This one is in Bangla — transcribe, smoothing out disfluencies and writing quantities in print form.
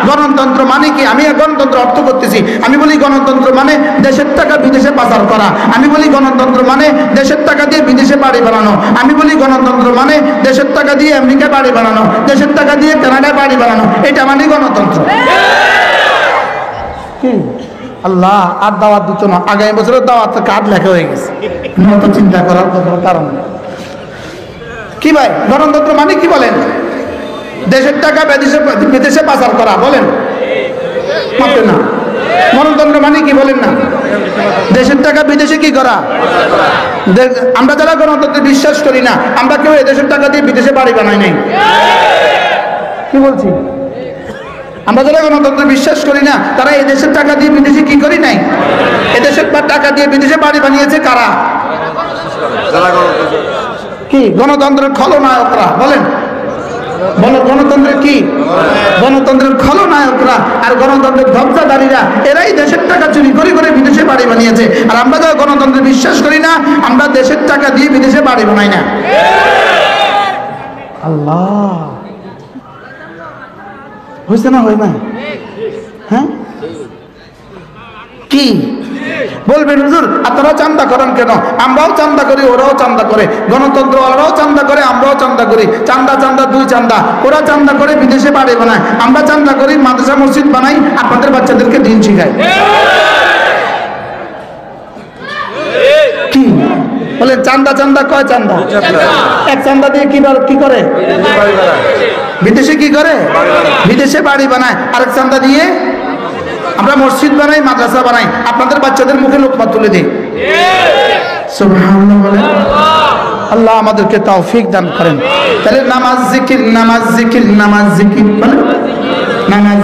গণতন্ত্র মানে কি? আমি গণতন্ত্র অর্থ করতেছি, আমি বলি গণতন্ত্র মানে দেশের টাকা বিদেশে পাচার করা, আমি বলি গণতন্ত্র মানে দেশের টাকা দিয়ে বিদেশে বাড়ি বানানো, আমি বলি গণতন্ত্র মানে দেশের টাকা দিয়ে আমেরিকা বাড়ি বানানো, দেশের টাকা দিয়ে কানাডায় বাড়ি বানানো, এটা মানে গণতন্ত্র। কি আল্লাহ আর দাওয়াত দিত না, আগামী বছরের দাওয়াত কার্ড লেখা হয়ে গেছে, নত চিন্তা করার কারণ কি ভাই? গণতন্ত্র মানে কি বলেন? দেশের টাকা বিদেশে পাচার করা, বলেন মাপে না। গণতন্ত্র মানে কি বলেন না? দেশের টাকা বিদেশে কি করা? আমরা যারা গণতন্ত্রে বিশ্বাস করি না, আমরা কেউ এদেশের টাকা দিয়ে বিদেশে বাড়ি বানাই নাই। কি বলছি? আমরা যারা গণতন্ত্রে বিশ্বাস করি না, তারা এদেশের টাকা দিয়ে বিদেশে কি করি নাই? এদেশের টাকা দিয়ে বিদেশে বাড়ি বানিয়েছে কারা? কি গণতন্ত্রের খলনায়করা, বলেন বলো গণতন্ত্রের কি? গণতন্ত্রের খলনায়করা আর গণতন্ত্রের ধ্বজাধারীরা, এরাই দেশের টাকা চুরি করে করে বিদেশে বাড়ি বানিয়েছে। আর আমরা যারা গণতন্ত্রে বিশ্বাস করি না, আমরা দেশের টাকা দিয়ে বিদেশে বাড়ি বানাই না। আল্লাহ হয়েছে না? হয় না? হ্যাঁ কি বলবেন হুজুর আপনারা চান্দা করেন কেন? আমরাও চান্দা করি, ওরাও চান্দা করে, গণতন্ত্রওয়ালারাও চান্দা করে, আমরাও চান্দা করি। চান্দা চান্দা দুই চান্দা। ওরা চান্দা করে বিদেশে বাড়ি বানায়, আমরা চান্দা করি মাদ্রাসা মসজিদ বানাই, আপনাদের বাচ্চাদেরকে দিন শিখাই। কি বলেন? চান্দা চান্দা কয় চান্দা? এক চান্দা দিয়ে কি করে? বিদেশে কি করে? বিদেশে বাড়ি বানায়। আরেক চান্দা দিয়ে আমরা মসজিদ বানাই, মাদ্রাসা বানাই, আপনাদের বাচ্চাদের মুখে লোকমা তুলে দিই। সুবহানাল্লাহ বলেন। আল্লাহ আমাদেরকে তৌফিক দান করেন। তাহলে নামাজ জিকির, নামাজ জিকির, নামাজ জিকির, বলেন নামাজ।